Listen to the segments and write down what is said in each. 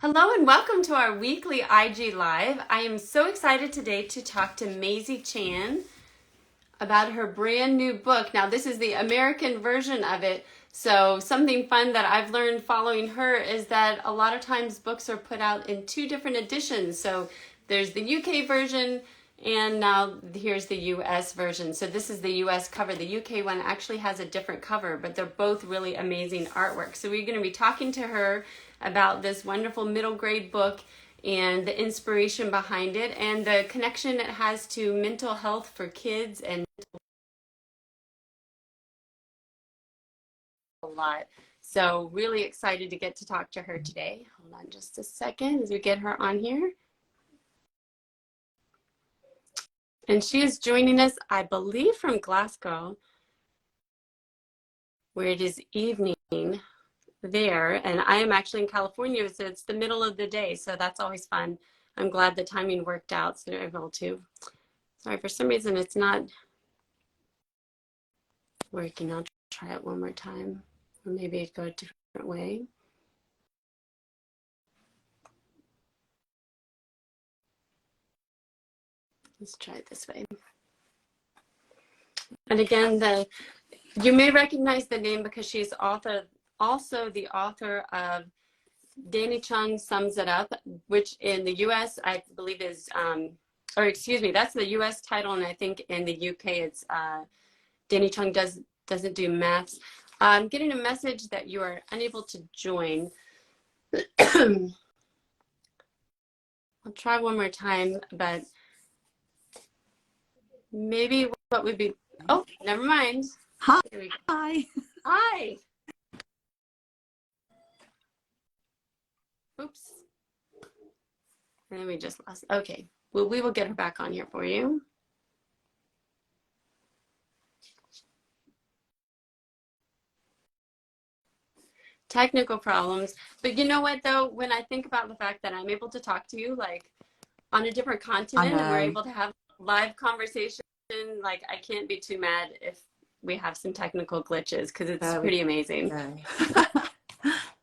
Hello and welcome to our weekly IG Live. I am so excited today to talk to Maisie Chan about her brand new book. Now, this is the American version of it. So something fun that I've learned following her is that a lot of times books are put out in two different editions. So there's the UK version and now here's the US version. So this is the US cover. The UK one actually has a different cover, but they're both really amazing artwork. So we're going to be talking to her about this wonderful middle grade book and the inspiration behind it and the connection it has to mental health for kids and a lot. So really excited to get to talk to her today. Hold on just a second as we get her on here. And she is joining us, I believe, from Glasgow, where it is evening there. And I am actually in California, so it's the middle of the day. So that's always fun. I'm glad the timing worked out so they're able to. Sorry, for some reason it's not working. I'll try it one more time. Or maybe it'd go a different way. Let's try it this way. And again, you may recognize the name because she's also the author of Danny Chung Sums It Up, which in the US I believe is, or excuse me, that's the US title, and I think in the UK it's Danny Chung doesn't do maths. I'm getting a message that you are unable to join. I'll try one more time, but maybe what would be, oh, never mind. Hi. Here we go. Hi. Hi. Oops. And then we just lost. Okay. Well, we will get her back on here for you. Technical problems. But you know what, though? When I think about the fact that I'm able to talk to you, like, on a different continent, and we're able to have live conversation, like, I can't be too mad if we have some technical glitches, because it's pretty amazing.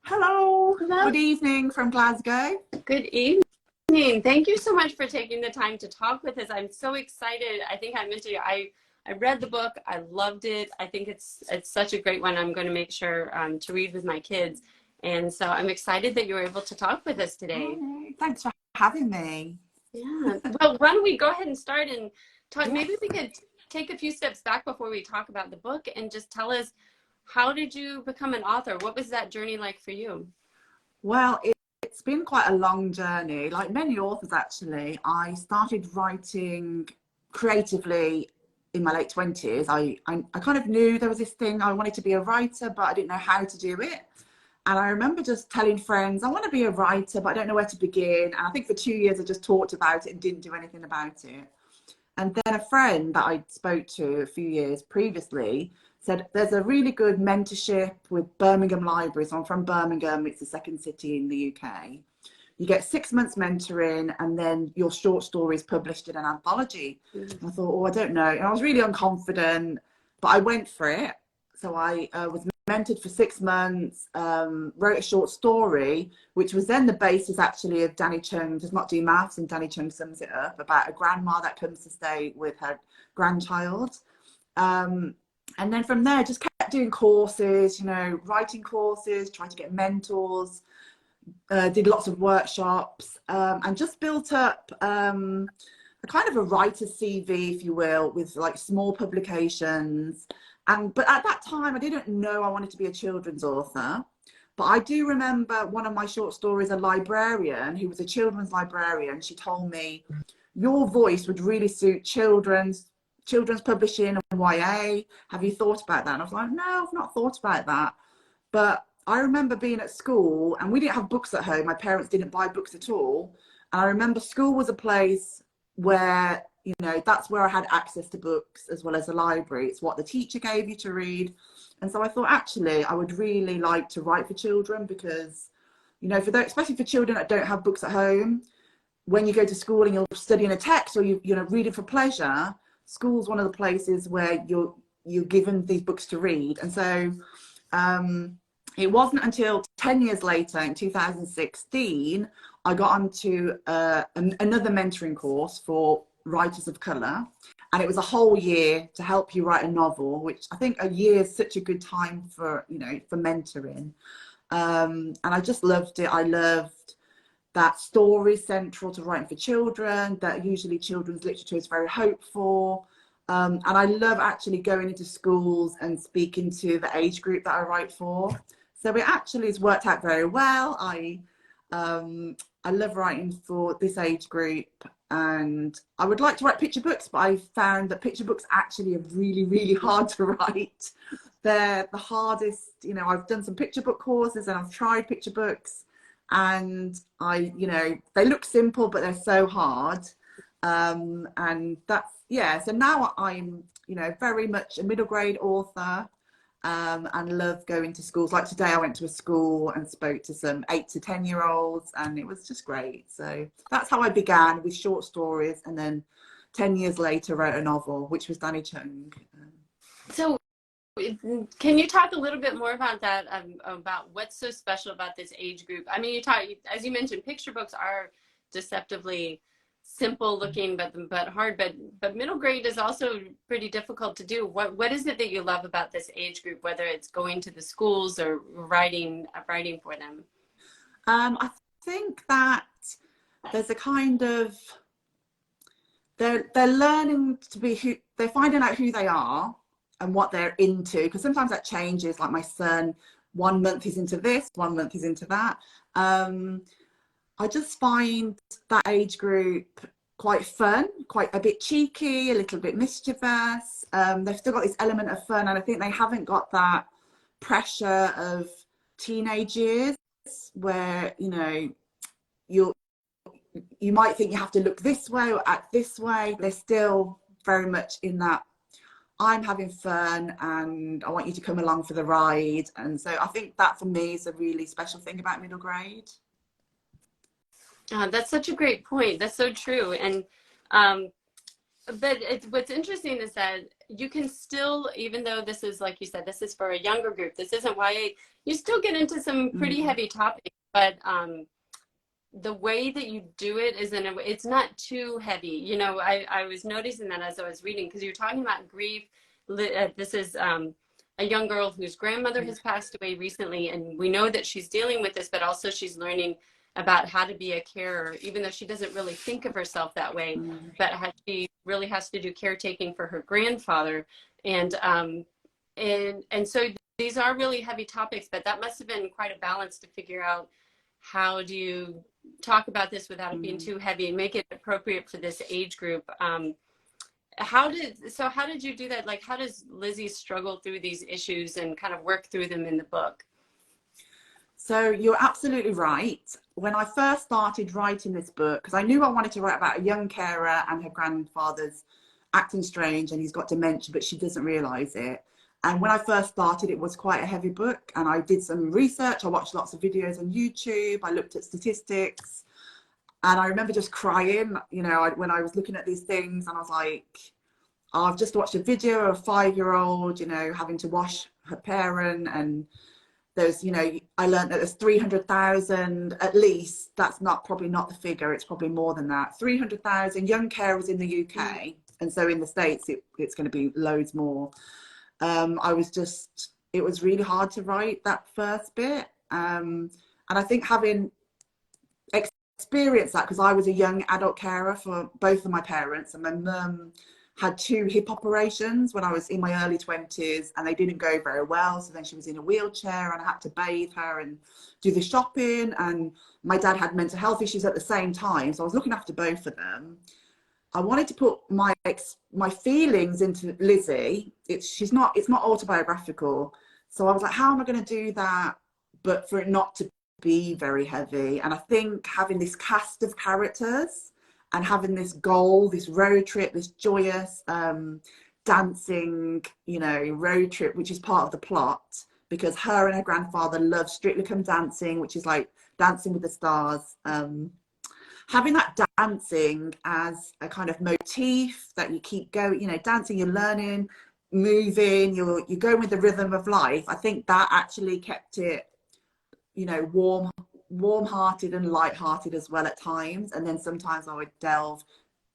Hello. Good evening from Glasgow. Good evening. Thank you so much for taking the time to talk with us. I'm so excited. I think I mentioned I read the book. I loved it. I think it's such a great one. I'm going to make sure to read with my kids. And so I'm excited that you were able to talk with us today. Oh, thanks for having me. Yeah. Well, why don't we go ahead and start and talk. Yes. Maybe we could take a few steps back before we talk about the book and just tell us, how did you become an author? What was that journey like for you? Well, it's been quite a long journey. Like many authors, actually, I started writing creatively in my late 20s. I kind of knew there was this thing. I wanted to be a writer, but I didn't know how to do it. And I remember just telling friends, I want to be a writer, but I don't know where to begin. And I think for 2 years, I just talked about it and didn't do anything about it. And then a friend that I spoke to a few years previously said, there's a really good mentorship with Birmingham Library. So I'm from Birmingham. It's the second city in the UK. You get 6 months mentoring and then your short story is published in an anthology. I thought, oh, I don't know. And I was really unconfident, but I went for it. So I was mentored for 6 months, wrote a short story, which was then the basis actually of Danny Chung Does Not Do Maths, and Danny Chung Sums It Up, about a grandma that comes to stay with her grandchild. And then from there, just kept doing courses, you know, writing courses, trying to get mentors, did lots of workshops, and just built up a kind of a writer's CV, if you will, with like small publications. But at that time, I didn't know I wanted to be a children's author. But I do remember one of my short stories, a librarian who was a children's librarian. She told me, your voice would really suit children's publishing and YA. Have you thought about that? And I was like, no, I've not thought about that. But I remember being at school and we didn't have books at home. My parents didn't buy books at all. And I remember school was a place where, you know, that's where I had access to books as well as a library. It's what the teacher gave you to read. And so I thought, actually, I would really like to write for children because, you know, especially for children that don't have books at home, when you go to school and you're studying a text or you know, reading for pleasure, school's one of the places where you're given these books to read. And so it wasn't until 10 years later, in 2016, I got onto another mentoring course for writers of colour. And it was a whole year to help you write a novel, which I think a year is such a good time for, you know, for mentoring. And I just loved it. I loved that story central to writing for children, that usually children's literature is very hopeful. And I love actually going into schools and speaking to the age group that I write for. So it actually has worked out very well. I love writing for this age group, and I would like to write picture books, but I found that picture books actually are really, really hard to write. They're the hardest, you know. I've done some picture book courses and I've tried picture books, and you know, they look simple, but they're so hard. And that's, yeah, so now I'm, you know, very much a middle grade author, and love going to schools. Like today I went to a school and spoke to some 8 to 10-year-olds, and it was just great. So that's how I began, with short stories, and then 10 years later wrote a novel, which was Danny Chung. So can you talk a little bit more about that, about what's so special about this age group? I mean, as you mentioned, picture books are deceptively simple looking, but hard. But middle grade is also pretty difficult to do. What is it that you love about this age group, whether it's going to the schools or writing for them? I think that there's a kind of, they're learning to be who they're, finding out who they are and what they're into, because sometimes that changes. Like my son, 1 month he's into this, 1 month he's into that. I just find that age group quite fun, quite a bit cheeky, a little bit mischievous. They've still got this element of fun, and I think they haven't got that pressure of teenage years where, you know, you might think you have to look this way or act this way. They're still very much in that, I'm having fun and I want you to come along for the ride. And so I think that for me is a really special thing about middle grade. That's such a great point. That's so true. And but what's interesting is that you can still, even though this is, like you said, this is for a younger group, this isn't YA, you still get into some pretty heavy topics, but the way that you do it is it's not too heavy. You know, I was noticing that as I was reading, because you're talking about grief. This is a young girl whose grandmother has passed away recently, and we know that she's dealing with this, but also she's learning about how to be a carer, even though she doesn't really think of herself that way, but she really has to do caretaking for her grandfather. And so these are really heavy topics, but that must have been quite a balance to figure out, how do you talk about this without it being too heavy and make it appropriate for this age group? How did you do that? Like, how does Lizzie struggle through these issues and kind of work through them in the book? So you're absolutely right. When I first started writing this book, because I knew I wanted to write about a young carer and her grandfather's acting strange and he's got dementia, but she doesn't realise it. And when I first started, it was quite a heavy book, and I did some research. I watched lots of videos on YouTube. I looked at statistics, and I remember just crying, you know, when I was looking at these things, and I was like, oh, I've just watched a video of a 5-year-old, you know, having to wash her parent, and there's, you know, I learned that there's 300,000 at least. That's probably not the figure. It's probably more than that. 300,000 young carers in the UK, and so in the States, it's going to be loads more. It was really hard to write that first bit. And I think having experienced that, because I was a young adult carer for both of my parents, and my mum had 2 hip operations when I was in my early 20s, and they didn't go very well. So then she was in a wheelchair, and I had to bathe her and do the shopping. And my dad had mental health issues at the same time. So I was looking after both of them. I wanted to put my feelings into Lizzie. It's not autobiographical. So I was like, how am I going to do that, but for it not to be very heavy? And I think having this cast of characters and having this goal, this road trip, this joyous dancing, you know, road trip, which is part of the plot, because her and her grandfather love Strictly Come Dancing, which is like Dancing with the Stars. Having that dancing as a kind of motif that you keep going, you know, dancing, you're learning, moving, you're going with the rhythm of life. I think that actually kept it, you know, warm-hearted and light-hearted as well at times. And then sometimes I would delve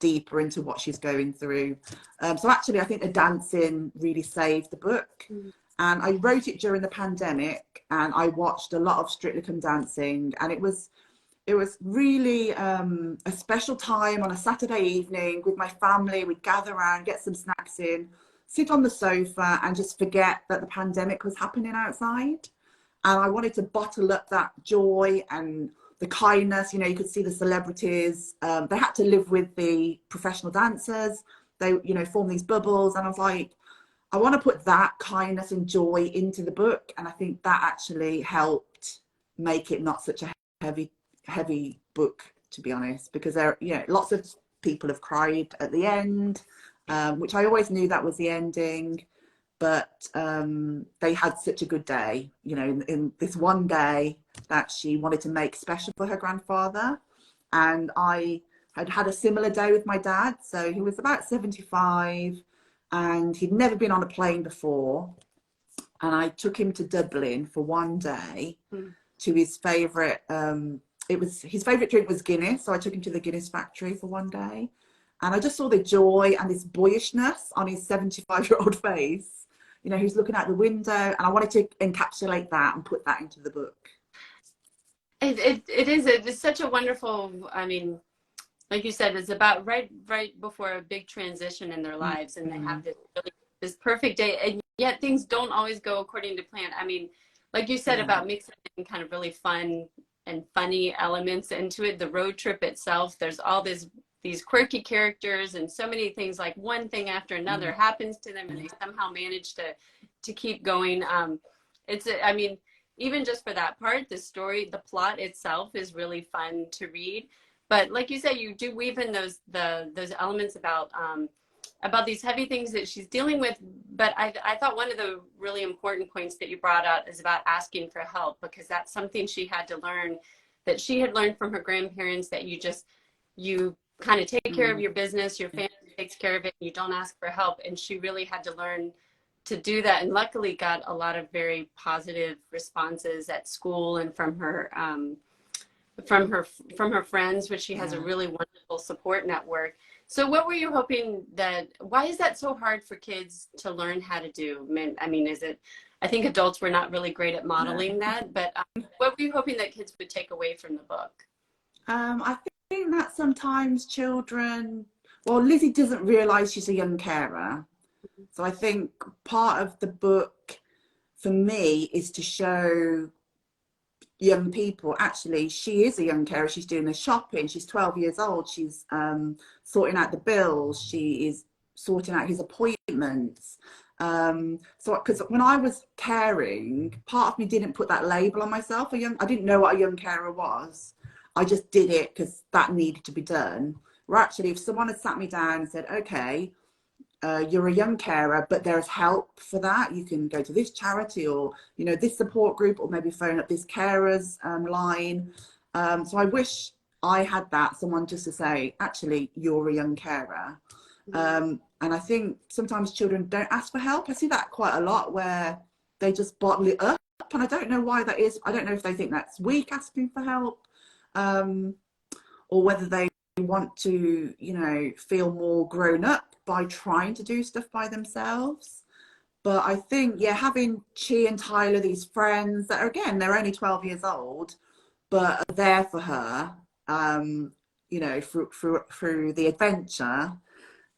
deeper into what she's going through. So actually, I think the dancing really saved the book. And I wrote it during the pandemic, and I watched a lot of Strictly Come Dancing, and it was really a special time on a Saturday evening with my family. We'd gather around, get some snacks in, sit on the sofa, and just forget that the pandemic was happening outside. And I wanted to bottle up that joy and the kindness. You know, you could see the celebrities. They had to live with the professional dancers. They, you know, form these bubbles. And I was like, I want to put that kindness and joy into the book. And I think that actually helped make it not such a heavy book, to be honest, because there, you know, lots of people have cried at the end, which I always knew that was the ending. But they had such a good day, you know, in this one day that she wanted to make special for her grandfather. And I had had a similar day with my dad. So he was about 75 and he'd never been on a plane before. And I took him to Dublin for one day to his favourite, it was his favourite drink was Guinness. So I took him to the Guinness factory for one day. And I just saw the joy and this boyishness on his 75-year-old face. You know, he's looking out the window, and I wanted to encapsulate that and put that into the book. It's such a wonderful, I mean, like you said, it's about right before a big transition in their lives, and they have this perfect day, and yet things don't always go according to plan. I mean, like you said about mixing in kind of really fun and funny elements into it. The road trip itself, there's all these quirky characters, and so many things, like one thing after another happens to them, and they somehow manage to keep going. I mean, even just for that part, the story, the plot itself is really fun to read. But like you said, you do weave in those elements about these heavy things that she's dealing with. But I thought one of the really important points that you brought out is about asking for help, because that's something she had to learn, that she had learned from her grandparents, that you kind of take care of your business, your family takes care of it, and you don't ask for help. And she really had to learn to do that, and luckily got a lot of very positive responses at school and from her friends, which she has a really wonderful support network. So what were you hoping why is that so hard for kids to learn how to do? I mean, I think adults were not really great at modeling that, but what were you hoping that kids would take away from the book? I think that sometimes children, well, Lizzie doesn't realise she's a young carer. So I think part of the book for me is to show young people, actually, she is a young carer. She's doing the shopping. She's 12 years old. She's sorting out the bills. She is sorting out his appointments. So, because when I was caring, part of me didn't put that label on myself. I didn't know what a young carer was. I just did it because that needed to be done. Where actually, if someone had sat me down and said, okay, you're a young carer, but there's help for that. You can go to this charity, or, you know, this support group, or maybe phone up this carers line. So I wish I had that, someone just to say, actually, you're a young carer. And I think sometimes children don't ask for help. I see that quite a lot, where they just bottle it up. And I don't know why that is. I don't know if they think that's weak, asking for help, or whether they want to, you know, feel more grown up by trying to do stuff by themselves. But I think, yeah, having Chi and Tyler, these friends that are, again, they're only 12 years old, but are there for her, you know, through the adventure,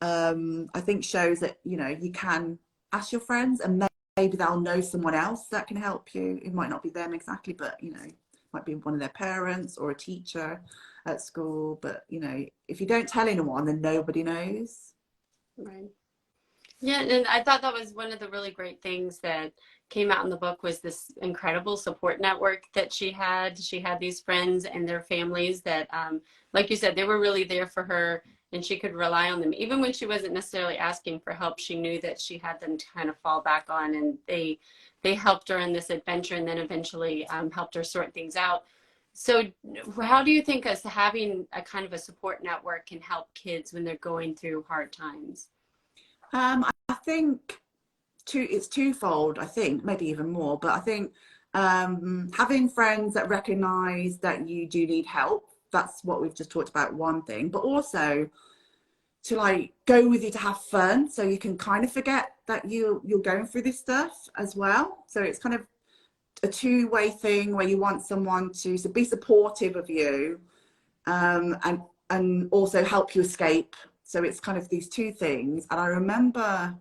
I think shows that, you know, you can ask your friends, and maybe they'll know someone else that can help you. It might not be them exactly, but, you know, might be one of their parents or a teacher at school. But, you know, if you don't tell anyone, then nobody knows. Right. Yeah, and I thought that was one of the really great things that came out in the book, was this incredible support network that she had. She had these friends and their families that, like you said, they were really there for her, and she could rely on them. Even when she wasn't necessarily asking for help, she knew that she had them to kind of fall back on, and they helped her in this adventure, and then eventually helped her sort things out. So how do you think us having a kind of a support network can help kids when they're going through hard times? I think it's twofold, I think, maybe even more, but I think having friends that recognize that you do need help, that's what we've just talked about, one thing, but also to like go with you to have fun, so you can kind of forget that you're going through this stuff as well. So it's kind of a two-way thing where you want someone to be supportive of you, and also help you escape. So it's kind of these two things. And I remember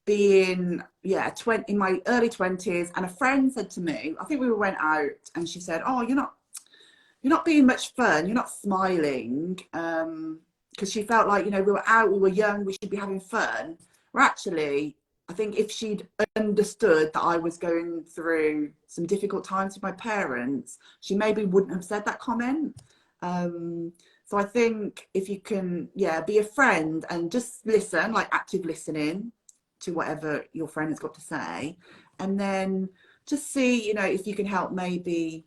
being in my early 20s, and a friend said to me, I think we went out, and she said, oh, you're not being much fun, you're not smiling, because she felt like, you know, we were out, we were young, we should be having fun. Where actually, I think if she'd understood that I was going through some difficult times with my parents, she maybe wouldn't have said that comment. So I think if you can, be a friend and just listen, like active listening to whatever your friend has got to say, and then just see, you know, if you can help maybe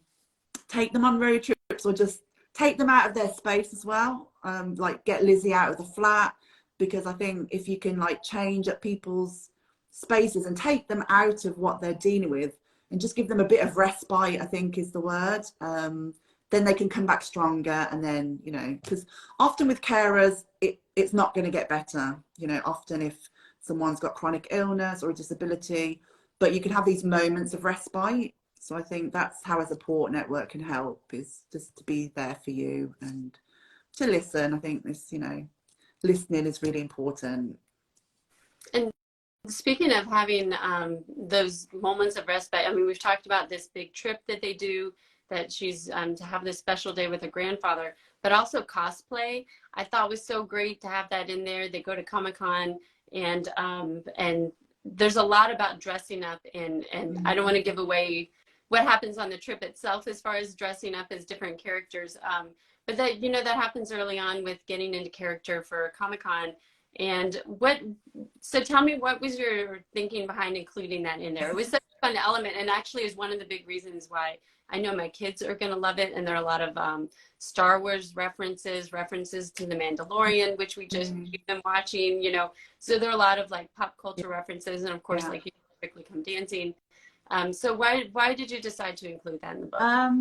take them on road trips, or just take them out of their space as well. Like get Lizzie out of the flat, because I think if you can like change up people's spaces and take them out of what they're dealing with and just give them a bit of respite, I think is the word. Then they can come back stronger. And then, you know, because often with carers, it's not going to get better. You know, often if someone's got chronic illness or a disability, but you can have these moments of respite. So I think that's how a support network can help, is just to be there for you and to listen. I think this, you know, listening is really important. And speaking of having those moments of respite, I mean, we've talked about this big trip that they do, that she's to have this special day with her grandfather, but also cosplay. I thought was so great to have that in there. They go to Comic-Con, and there's a lot about dressing up, and I don't want to give away what happens on the trip itself as far as dressing up as different characters. But that, you know, that happens early on with getting into character for Comic-Con. And so tell me, what was your thinking behind including that in there? It was such a fun element, and actually is one of the big reasons why I know my kids are going to love it. And there are a lot of Star Wars references to The Mandalorian, which we just keep them watching, you know. So there are a lot of like pop culture references, and of course, like you perfectly come dancing. So why did you decide to include that in the book?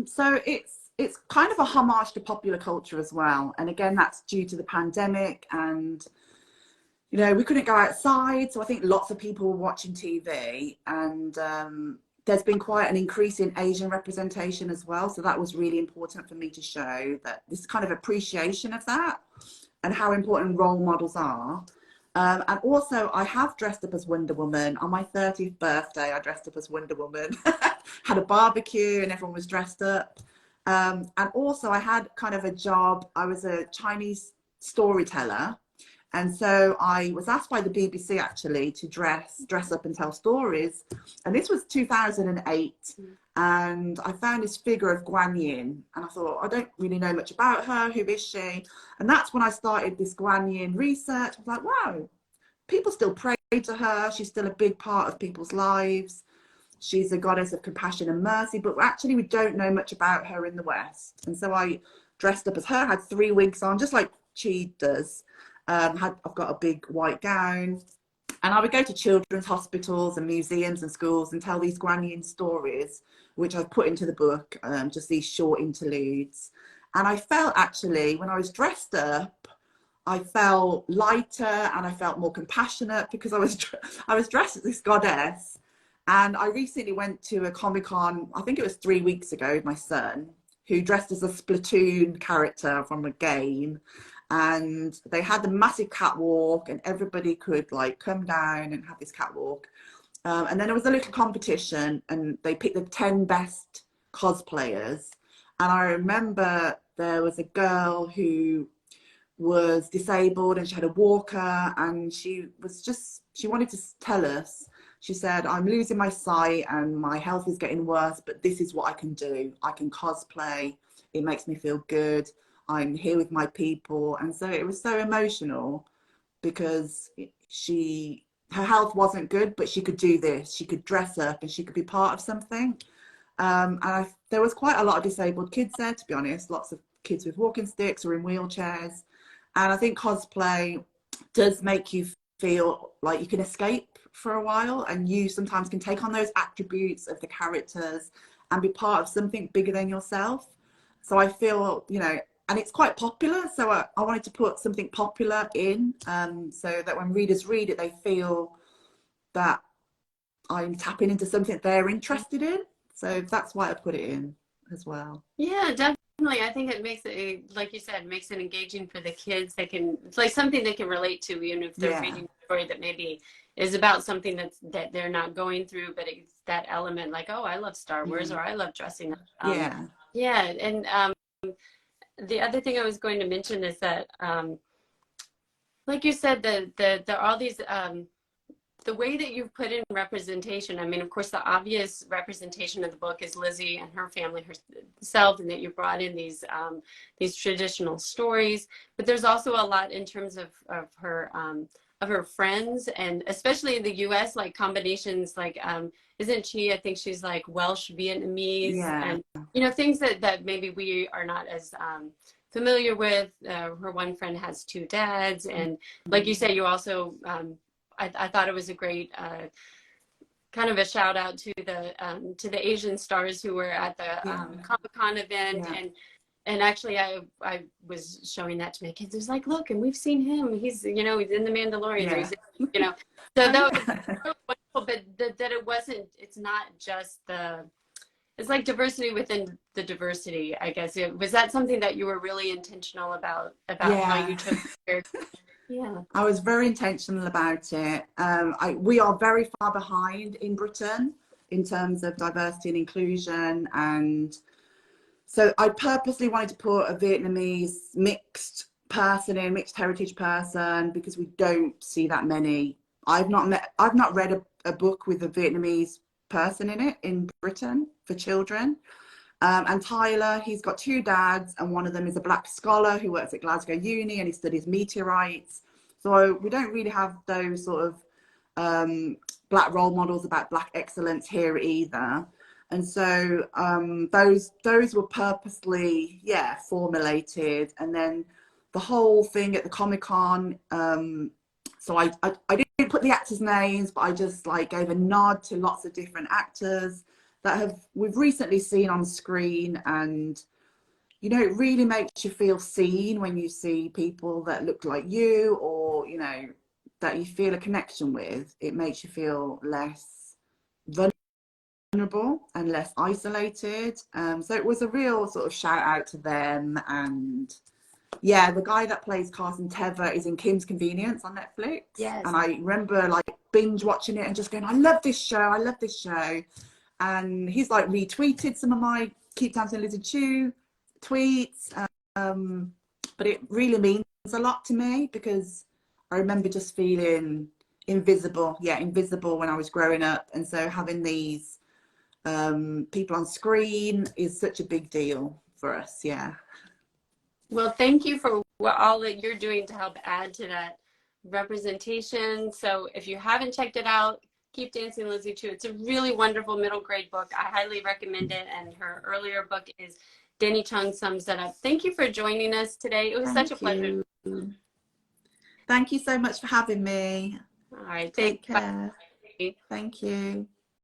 So it's kind of a homage to popular culture as well. And again, that's due to the pandemic, and, you know, we couldn't go outside. So I think lots of people were watching TV, and there's been quite an increase in Asian representation as well. So that was really important for me to show that this kind of appreciation of that and how important role models are. And also, I have dressed up as Wonder Woman. On my 30th birthday, I dressed up as Wonder Woman. Had a barbecue and everyone was dressed up. And also, I had kind of a job. I was a Chinese storyteller. And so I was asked by the BBC actually to dress up and tell stories. And this was 2008. And I found this figure of Guan Yin. And I thought, I don't really know much about her. Who is she? And that's when I started this Guan Yin research. I was like, wow, people still pray to her. She's still a big part of people's lives. She's a goddess of compassion and mercy. But actually, we don't know much about her in the West. And so I dressed up as her, had 3 wigs on, just like she does. I've got a big white gown. And I would go to children's hospitals and museums and schools and tell these Guan Yin stories, which I've put into the book, just these short interludes. And I felt actually, when I was dressed up, I felt lighter and I felt more compassionate, because I was dressed as this goddess. And I recently went to a Comic-Con, I think it was 3 weeks ago, with my son, who dressed as a Splatoon character from a game. And they had the massive catwalk, and everybody could like come down and have this catwalk. And then there was a little competition, and they picked the 10 best cosplayers. And I remember there was a girl who was disabled, and she had a walker, and she wanted to tell us. She said, I'm losing my sight and my health is getting worse, but this is what I can do. I can cosplay. It makes me feel good. I'm here with my people. And so it was so emotional, because her health wasn't good, but she could do this. She could dress up and she could be part of something. And there was quite a lot of disabled kids there, to be honest, lots of kids with walking sticks or in wheelchairs. And I think cosplay does make you feel like you can escape for a while, and you sometimes can take on those attributes of the characters and be part of something bigger than yourself. So I feel, you know, and it's quite popular, so I wanted to put something popular in, so that when readers read it, they feel that I'm tapping into something they're interested in. So that's why I put it in as well. Yeah, definitely. I think it makes it, like you said, makes it engaging for the kids. They can, it's like something they can relate to, even if they're Yeah. reading a story that maybe is about something that they're not going through, but it's that element, like, oh, I love Star Wars, or I love dressing up. Yeah. Yeah, and the other thing I was going to mention is that, like you said, the all these the way that you've put in representation. I mean, of course, the obvious representation of the book is Lizzie and her family herself, and that you brought in these traditional stories. But there's also a lot in terms of her friends, and especially in the U.S., like combinations, like isn't she? I think she's like Welsh Vietnamese, Yeah. and you know, things that maybe we are not as familiar with. Her one friend has two dads, and like you say, you also I thought it was a great kind of a shout out to the Asian stars who were at the Comic-Con event, Yeah. and actually I was showing that to my kids. I was like, look, and we've seen him. He's, you know, he's in the Mandalorian. Yeah. Or he's, you know, so Oh, that was yeah. so wonderful. But that it wasn't. It's not just it's like diversity within the diversity, I guess. Was that something that you were really intentional about how Yeah. you chose the character? Yeah. I was very intentional about it. We are very far behind in Britain in terms of diversity and inclusion, and so I purposely wanted to put a Vietnamese mixed person in, mixed heritage person, because we don't see that many. I've not read a book with a Vietnamese person in it in Britain for children. And Tyler, he's got two dads, and one of them is a black scholar who works at Glasgow Uni and he studies meteorites. So we don't really have those sort of black role models about black excellence here either. And so those were purposely, formulated. And then the whole thing at the Comic-Con, so I didn't put the actors' names, but I just like gave a nod to lots of different actors that we've recently seen on screen. And you know, it really makes you feel seen when you see people that look like you, or you know, that you feel a connection with. It makes you feel less vulnerable and less isolated. So it was a real sort of shout out to them. And yeah, the guy that plays Carson Teva is in Kim's Convenience on Netflix. Yes. And I remember like binge watching it and just going, I love this show. And he's like retweeted some of my Keep Dancing Lizzie Chu tweets. But it really means a lot to me, because I remember just feeling invisible when I was growing up. And so having these people on screen is such a big deal for us. Yeah. Well, thank you for all that you're doing to help add to that representation. So if you haven't checked it out, Keep Dancing Lizzie Chu. It's a really wonderful middle grade book. I highly recommend it. And her earlier book is Danny Chung Sums It Up. Thank you for joining us today. It was such a pleasure. Thank you so much for having me. All right. Take care. Bye. Thank you.